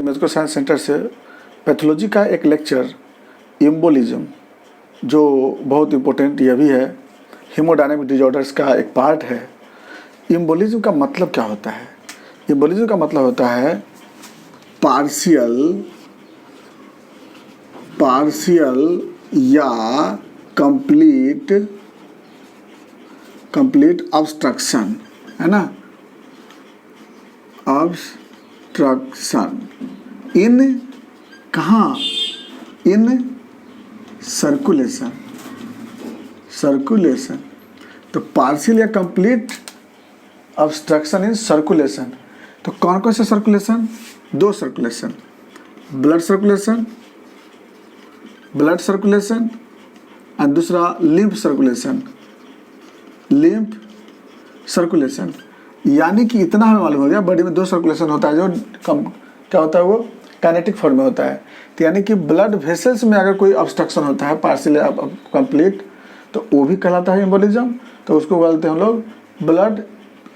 Medical science centre से pathology का एक लेक्चर एम्बोलिज्म, जो बहुत इम्पोर्टेंट यह भी है, हीमोडायनामिक डिजॉर्डर्स का एक पार्ट है। एम्बोलिज्म का मतलब क्या होता है? एम्बोलिज्म का मतलब होता है पार्शियल या कंप्लीट ऑब्स्ट्रक्शन, है ना, ऑब्स्ट्रक्शन इन कहाँ? In circulation. तो पार्शियल या कंप्लीट ऑब्स्ट्रक्शन इन सर्कुलेशन। तो कौन कौन से सर्कुलेशन? दो सर्कुलेशन, ब्लड सर्कुलेशन और दूसरा लिम्फ सर्कुलेशन। यानी कि इतना हमें मालूम हो गया, बॉडी में दो सर्कुलेशन होता है, जो क्या होता है, वो काइनेटिक फॉर्म में होता है। तो यानी कि ब्लड वेसल्स में अगर कोई ऑब्स्ट्रक्शन होता है पार्शियल या कंप्लीट, तो वो भी कहलाता है एम्बोलिज्म। तो उसको बोलते हैं हम लोग ब्लड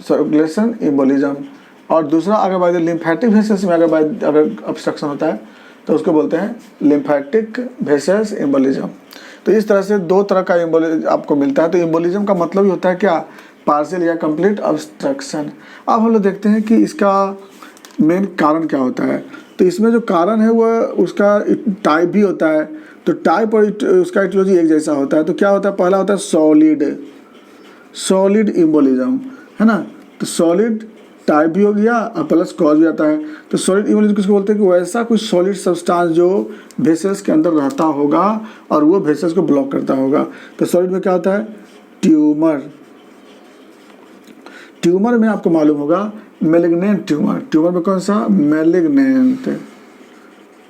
सर्कुलेशन एम्बोलिज्म। और दूसरा अगर बाय लिम्फेटिक वेसल्स में अगर ऑब्स्ट्रक्शन होता है तो उसको बोलते हैं लिम्फेटिक वेसल्स एम्बोलिज्म। तो इस तरह से दो तरह का एम्बोलिज्म आपको मिलता है। तो एम्बोलिज्म का मतलब ही होता है क्या? पार्शियल या कंप्लीट ऑब्स्ट्रक्शन। अब हम लोग देखते हैं कि इसका मेन कारण क्या होता है। तो इसमें जो कारण है वह उसका टाइप भी होता है। तो टाइप और उसका इटियोलॉजी एक जैसा होता है। तो क्या होता है? पहला होता है सॉलिड एम्बोलिज्म, है ना। तो सॉलिड टाइप भी हो गया और प्लस कॉज भी आता है। तो सॉलिड एम्बोलिज्म किसको बोलते हैं? कि वैसा कुछ सॉलिड सब्सटेंस जो वेसल्स के अंदर रहता होगा और वो वेसल्स को ब्लॉक करता होगा। तो सॉलिड में क्या होता है? ट्यूमर में आपको मालूम होगा मैलिग्नेंट ट्यूमर में कौन सा?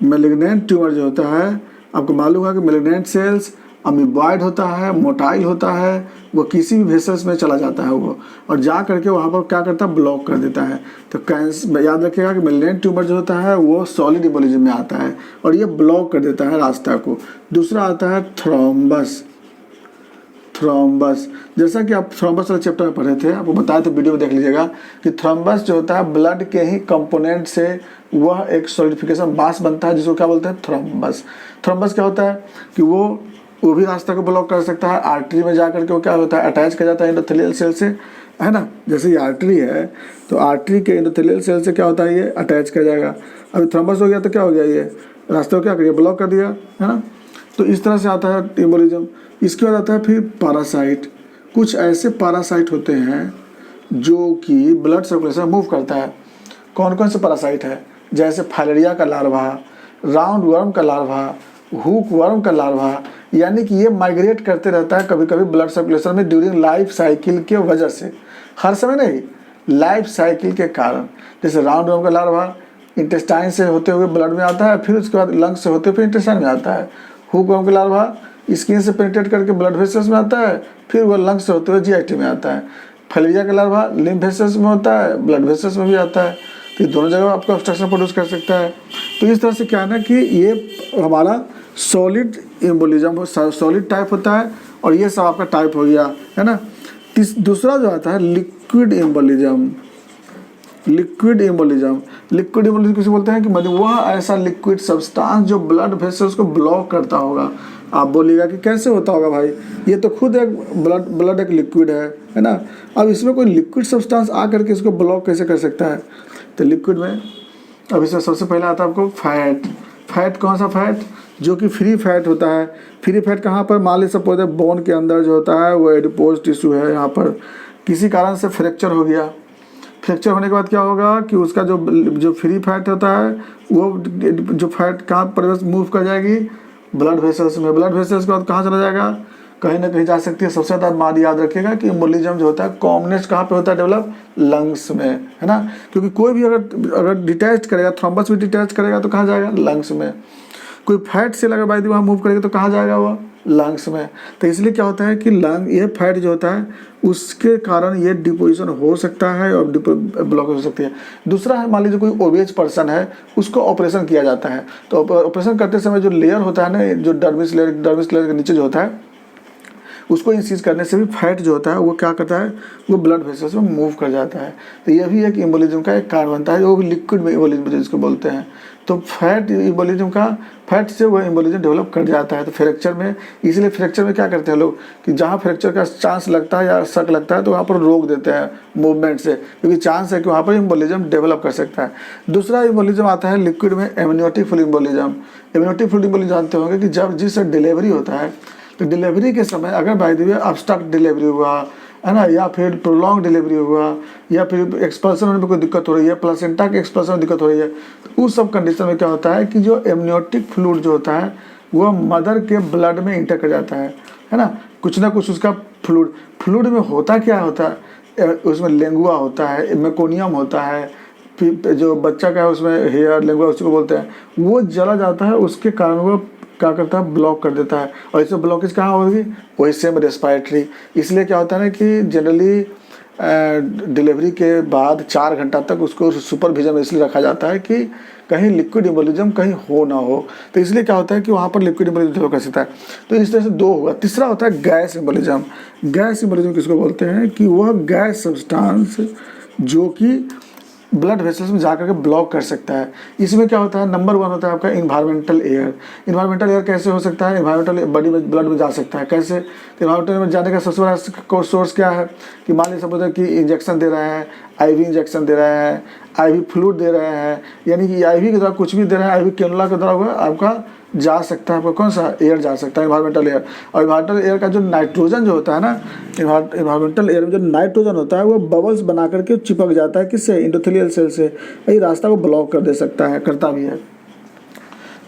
मैलिग्नेंट ट्यूमर जो होता है, आपको मालूम होगा कि मैलिग्नेंट सेल्स अमीबॉइड होता है, मोटाइल होता है, वो किसी भी वेसल्स में चला जाता है वो, और जा करके वहाँ पर क्या करता है? ब्लॉक कर देता है। तो कैंसर, याद रखिएगा कि मैलिग्नेंट ट्यूमर जो होता है वो सॉलिड एम्बोलिज्म में आता है और ये ब्लॉक कर देता है रास्ता को। दूसरा आता है थ्रोम्बस। जैसा कि आप थ्रोम्बस वाले चैप्टर में पढ़े थे, आपको बताया था, वीडियो में देख लीजिएगा कि थ्रोम्बस जो होता है ब्लड के ही कंपोनेंट से वह एक सॉलिडिफिकेशन मास बनता है, जिसको क्या बोलते हैं? थ्रोम्बस क्या होता है कि वो भी रास्ता को ब्लॉक कर सकता है। आर्टरी में जाकर के वो क्या होता है? अटैच कर जाता है एंडोथेलियल सेल से, है ना। जैसे ये आर्टरी है तो आर्टरी के एंडोथेलियल सेल से क्या होता है? ये अटैच कर जाएगा। अभी थ्रोम्बस हो गया तो क्या हो गया? ये रास्ते को क्या करिए? ब्लॉक कर दिया, है ना। तो इस तरह से आता है एम्बोलिज्म। इसके बाद आता है फिर पैरासाइट। कुछ ऐसे पैरासाइट होते हैं जो कि ब्लड सर्कुलेशन मूव करता है। कौन कौन से पैरासाइट है? जैसे फाइलेरिया का लार्वा, राउंड वर्म का लार्वा, हुक वर्म का लार्वा। यानी कि ये माइग्रेट करते रहता है कभी कभी ब्लड सर्कुलेशन में ड्यूरिंग लाइफ साइकिल के वजह से, हर समय नहीं, लाइफ साइकिल के कारण। जैसे राउंड वर्म का लार्वा इंटेस्टाइन से होते हुए ब्लड में आता है, फिर उसके बाद लंग्स से होते हुए इंटेस्टाइन में आता है। हुक वर्म का लार्वा स्किन से पेनिट्रेट करके ब्लड वेसल्स में आता है, फिर वह लंग्स से होते हुए जीआईटी में आता है। फाइलेरिया का लार्वा लिम्फ वेसल्स में होता है, ब्लड वेसल्स में भी आता है। तो ये दोनों जगह आपको ऑब्स्ट्रक्शन प्रोड्यूस कर सकता है। तो इस तरह से क्या है ना कि ये हमारा सॉलिड एम्बोलिज्म सॉलिड टाइप होता है, और ये सब आपका टाइप हो गया, है ना। दूसरा जो आता है लिक्विड एम्बोलिज्म किसे बोलते हैं? कि मतलब वह ऐसा लिक्विड सब्सटेंस जो ब्लड वेसल्स को ब्लॉक करता होगा। आप बोलिएगा कि कैसे होता होगा भाई? ये तो खुद एक ब्लड एक लिक्विड है ना। अब इसमें कोई लिक्विड सब्सटेंस आकर के इसको ब्लॉक कैसे कर सकता है? तो लिक्विड में अब इसमें सबसे पहले आता है आपको फैट। कौन सा फैट? जो कि फ्री फैट होता है। फ्री फैट कहाँ पर? मान लीजिए सपोज बोन के अंदर जो होता है वो एडिपोज टिश्यू है, यहाँ पर किसी कारण से फ्रैक्चर हो गया। फ्रैक्चर होने के बाद क्या होगा कि उसका जो फ्री फैट होता है वो जो फैट कहाँ पर मूव कर जाएगी? ब्लड वेसल्स में। ब्लड वेसल्स के बाद कहाँ चला जाएगा? कहीं ना कहीं जा सकती है। सबसे ज़्यादा मान याद रखिएगा कि एम्बोलिज्म जो होता है कॉमनेस्ट कहाँ पे होता है डेवलप? लंग्स में, है ना। क्योंकि कोई भी अगर डिटैच करेगा, थ्रोम्बस भी डिटैच करेगा तो कहाँ जाएगा? लंग्स में। कोई फैट सेल अगर बाई वहाँ मूव करेगा तो कहाँ जाएगा? वो लंग्स में। तो इसलिए क्या होता है कि लंग ये फैट जो होता है उसके कारण ये डिपोजिशन हो सकता है और ब्लॉक हो सकती है। दूसरा है, मान लीजिए कोई ओबेज पर्सन है, उसको ऑपरेशन किया जाता है। तो ऑपरेशन करते समय जो लेयर होता है ना, जो डर्मिस लेयर के नीचे जो होता है, उसको इंसीज करने से भी फैट जो होता है वो क्या करता है, वो ब्लड वेसल्स में मूव कर जाता है। तो ये भी एक एम्बोलिज्म का एक कारण बनता है, वो भी लिक्विड में एम्बोलिज्म जिसको बोलते हैं। तो फैट एम्बोलिज्म का, फैट से वो एम्बोलिज्म डेवलप कर जाता है। तो फ्रैक्चर में, इसलिए फ्रैक्चर में क्या करते हैं लोग कि जहाँ फ्रैक्चर का चांस लगता है या शक लगता है तो वहाँ पर रोक देते हैं मूवमेंट से, क्योंकि चांस है कि वहाँ पर एम्बोलिज्म डेवलप कर सकता है। दूसरा एम्बोलिज्म आता है लिक्विड में, amniotic fluid embolism. Amniotic fluid embolism जानते होंगे कि जब जिस डिलीवरी होता है तो डिलीवरी के समय अगर by the way obstruct delivery हुआ है ना, या फिर प्रोलॉन्ग डिलीवरी हुआ, या फिर एक्सपल्सन होने में कोई दिक्कत हो रही है, प्लासेंटा के एक्सपल्सन में दिक्कत हो रही है, तो उस सब कंडीशन में क्या होता है कि जो एमनियोटिक फ्लूइड जो होता है वो मदर के ब्लड में इंटर कर जाता है ना। कुछ ना कुछ उसका फ्लूइड में होता क्या होता है, उसमें लेंगुआ होता है, मेकोनियम होता है, फिर जो बच्चा का है उसमें हेयर लेंगुआ उसको बोलते हैं, वो जला जाता है, उसके कारण वो क्या करता है, ब्लॉक कर देता है। और इसमें ब्लॉकेज कहाँ होगी, वही सेम रेस्पिरेटरी। इसलिए क्या होता है ना कि जनरली डिलीवरी के बाद 4 घंटा तक उसको सुपरविजन में इसलिए रखा जाता है कि कहीं लिक्विड एम्बोलिज्म कहीं हो ना हो। तो इसलिए क्या होता है कि वहाँ पर लिक्विड एम्बोलिज्म डेवलप कर सकता है। तो इस तरह से 2 होगा। तीसरा होता है गैस एम्बोलिज्म। गैस एम्बोलिज्म किसको बोलते हैं कि वह गैस सब्सटेंस जो कि ब्लड वेसल्स में जाकर के ब्लॉक कर सकता है। इसमें क्या होता है, नंबर 1 होता है आपका इन्वायरमेंटल एयर। इन्वायरमेंटल एयर कैसे हो सकता है, इन्वायरमेंटल बॉडी में ब्लड में जा सकता है कैसे। तो इन्वायरमेंटल में जाने का सबसे बड़ा सोर्स क्या है कि मान लीजिए सपोज कि इंजेक्शन दे रहे हैं, आईवी इंजेक्शन दे रहे हैं, आईवी फ्लूइड दे रहे हैं, यानी कि आईवी के द्वारा कुछ भी दे रहे हैं, आईवी कैनुला के द्वारा हुआ आपका जा सकता है, आपका कौन सा एयर जा सकता है, इन्वायरमेंटल एयर। और इन्वायरमेंटल एयर का जो नाइट्रोजन जो होता है ना, इन्वायरमेंटल एयर में जो नाइट्रोजन होता है वो बबल्स बना करके चिपक जाता है किससे, एंडोथेलियल सेल से। यही रास्ता को ब्लॉक कर दे सकता है, करता भी है।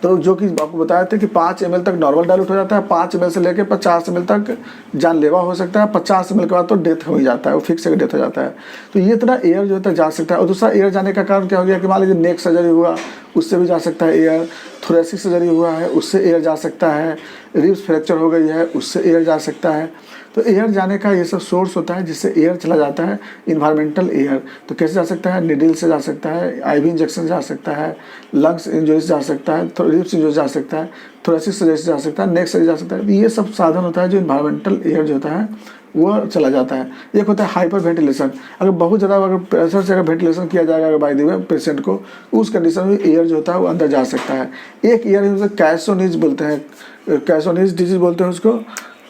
तो जो कि आपको बताया था कि 5 ml तक नॉर्मल डाइल्यूट हो जाता है, 5 ml से लेकर 50 ml तक जानलेवा हो सकता है, 50 ml के बाद तो डेथ हो ही जाता है, वो फिक्स डेथ हो जाता है। तो ये इतना एयर जो होता है जा सकता है। और दूसरा एयर जाने का कारण क्या हो गया कि मान लीजिए नेक सर्जरी हुआ, उससे भी जा सकता है एयर, थोरेसिक सर्जरी हुआ है उससे एयर जा सकता है, रिब्स फ्रैक्चर हो गई है उससे एयर जा सकता है। तो एयर जाने का ये सब सोर्स होता है जिससे एयर चला जाता है, इन्वायरमेंटल एयर। तो कैसे जा सकता है, निडल से जा सकता है, आईवी इंजेक्शन जा सकता है, लंग्स इंजरी से जा सकता है, रिब्स इंजरी जा सकता है, थोरेसिक सर्जरी से जा सकता है, नेक सर्जरी जा सकता है। ये सब साधन होता है जो इन्वायरमेंटल एयर जो होता है वो चला जाता है। एक होता है हाइपर वेंटिलेशन। अगर बहुत ज़्यादा अगर प्रेशर से अगर वेंटिलेशन किया जाएगा अगर बाय द वे पेशेंट को, उस कंडीशन में एयर जो होता है वो अंदर जा सकता है। एक एयर कैसोनीज बोलते हैं, कैसोनीज डिजीज बोलते हैं उसको,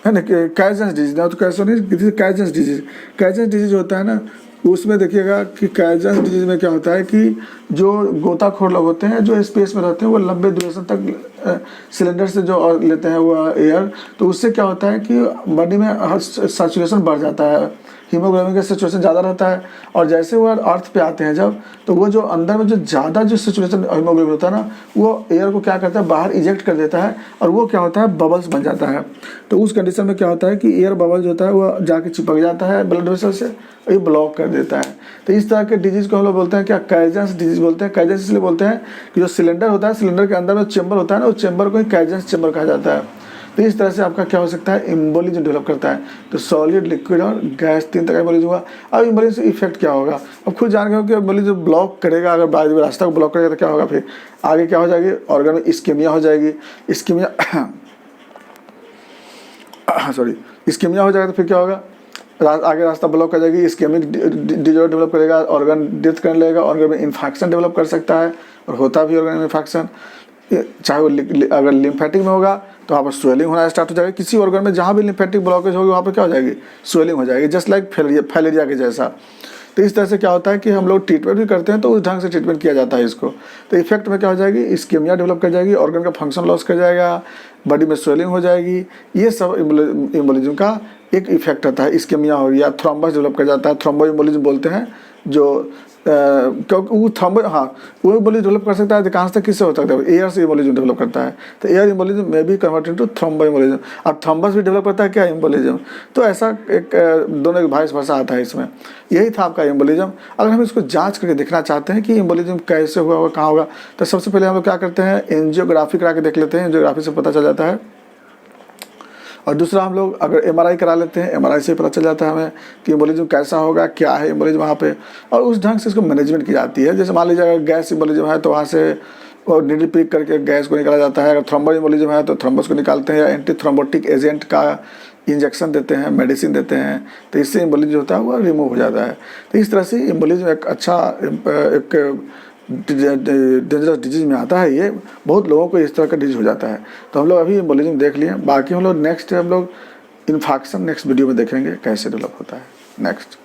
है ना, कैजेंस डिजीज ना, तो कैसोनीज कैजेंस डिजीज। कैजेंस डिजीज होता है ना, उसमें देखिएगा कि कैजेंस डिजीज में क्या होता है कि जो गोताखोर लोग होते हैं जो स्पेस में रहते हैं वो लंबे ड्यूरेशन तक सिलेंडर से जो लेते हैं वो एयर, तो उससे क्या होता है कि बॉडी में सैचुरेशन बढ़ जाता है, हीमोग्लोबिन का सिचुएशन ज़्यादा रहता है। और जैसे वो अर्थ पे आते हैं जब, तो वो जो अंदर में जो ज़्यादा जो सिचुएशन हीमोग्लोबिन होता है ना, वो एयर को क्या करता है, बाहर इजेक्ट कर देता है, और वो क्या होता है, बबल्स बन जाता है। तो उस कंडीशन में क्या होता है कि एयर बबल जो होता है वो जाके चिपक जाता है ब्लड वेसल से, ये ब्लॉक कर देता है। तो इस तरह के डिजीज़ को हम लोग बोलते हैं क्या, कैजेंस डिजीज बोलते हैं। कैजेंस इसलिए बोलते हैं कि जो सिलेंडर होता है, सिलेंडर के अंदर में चेंबर होता है ना, उस चेंबर को ही कैजेंस चेंबर कहा जाता है। तो इस तरह से आपका क्या हो सकता है, एम्बोलिज्म डेवलप करता है। तो सॉलिड, लिक्विड और गैस 3 तरह का एम्बोलिज्म हुआ। अब एम्बोलिज्म से इफेक्ट क्या होगा, अब खुद जान गए हो कि एम्बोलिज्म ब्लॉक करेगा, अगर बाद में रास्ता को ब्लॉक करेगा तो क्या होगा, फिर आगे क्या हो जाएगी, ऑर्गन में इस्केमिया हो जाएगी। इस्केमिया सॉरी इस्केमिया हो जाएगा तो फिर क्या होगा, आगे रास्ता ब्लॉक कर जाएगी, इस्केमिक डिजॉर्डर डेवलप करेगा, ऑर्गन डेथ करने लगेगा, ऑर्गन में इन्फेक्शन डेवलप कर सकता है, और होता भी ऑर्गन में इन्फेक्शन। चाहे वो अगर लिम्फेटिक में होगा तो वहाँ पर स्वेलिंग होना स्टार्ट हो जाएगी। किसी ऑर्गन में जहाँ भी लिम्फेटिक ब्लॉकेज होगी वहाँ पर क्या हो जाएगी, स्वेलिंग हो जाएगी, जस्ट लाइक फैलेरिया के जैसा। तो इस तरह से क्या होता है कि हम लोग ट्रीटमेंट भी करते हैं तो उस ढंग से ट्रीटमेंट किया जाता है इसको। तो इफेक्ट में क्या हो जाएगी, इस्केमिया डेवलप कर जाएगी, ऑर्गन का फंक्शन लॉस कर जाएगा, बॉडी में स्वेलिंग हो जाएगी। ये सब एम्बोलिज्म का एक इफेक्ट होता है। इस्केमिया हो गया, थ्रोम्बस डेवलप कर जाता है, थ्रोम्बो एम्बोलिज्म बोलते हैं। जो क्योंकि वो थ्रोम्बो, हाँ वो एम्बोलिज्म डेवलप कर सकता है, अधिकांश तक किससे हो सकता है, एयर से एम्बोलिज्म डेवलप करता है। तो एयर एम्बोलिज्म में भी कन्वर्ट इनटू थ्रोम्बो एम्बोलिज्म। और थ्रोम्बस भी डेवलप करता है क्या, एम्बोलिज्म। तो ऐसा एक दोनों के वाइस वर्सा आता है इसमें। यही था आपका एम्बोलिज्म। अगर हम इसको जांच करके देखना चाहते हैं कि एम्बोलिज्म कैसे हुआ, कहाँ होगा, तो सबसे पहले हम लोग क्या करते हैं, एंजियोग्राफी करा के देख लेते हैं, एंजियोग्राफी से पता चल जाता है। और दूसरा हम लोग अगर एमआरआई करा लेते हैं, एमआरआई से पता चल जाता है हमें कि एम्बोलिज्म कैसा होगा, क्या है एम्बोलिज्म वहाँ पे, और उस ढंग से इसको मैनेजमेंट की जाती है। जैसे मान लीजिए अगर गैस एम्बोलिज्म है तो वहाँ से वो नीडल पिक करके गैस को निकाला जाता है। अगर थ्रोम्बो एम्बोलिज्म है तो थ्रोम्बस को निकालते हैं, या एंटी थ्रोम्बोटिक एजेंट का इंजेक्शन देते हैं, मेडिसिन देते हैं, तो इससे एम्बोलिज्म जो होता है वो रिमूव हो जाता है। तो इस तरह से एम्बोलिज्म एक अच्छा एक डेंजरस डिजीज में आता है। ये बहुत लोगों को इस तरह का डिजीज हो जाता है। तो हम लोग अभी एम्बोलिज्म देख लिए, बाकी हम लोग नेक्स्ट हम लोग इन्फेक्शन नेक्स्ट वीडियो में देखेंगे कैसे डेवलप होता है। नेक्स्ट